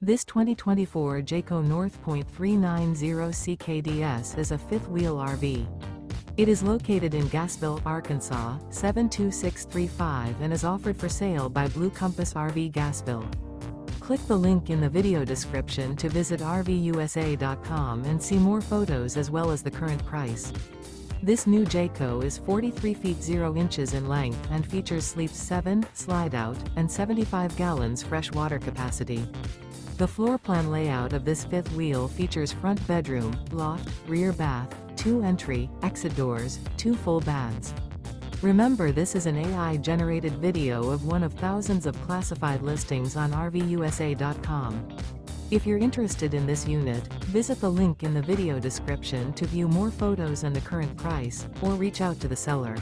This 2024 Jayco North Point 390 CKDS is a fifth-wheel RV. It is located in Gassville, Arkansas, 72635 and is offered for sale by Blue Compass RV Gassville. Click the link in the video description to visit RVUSA.com and see more photos as well as the current price. This new Jayco is 43 feet 0 inches in length and features sleeps 7, slide-out, and 75 gallons fresh water capacity. The floor plan layout of this fifth wheel features front bedroom, loft, rear bath, 2 entry, exit doors, 2 full baths. Remember, this is an AI-generated video of one of thousands of classified listings on RVUSA.com. If you're interested in this unit, visit the link in the video description to view more photos and the current price, or reach out to the seller.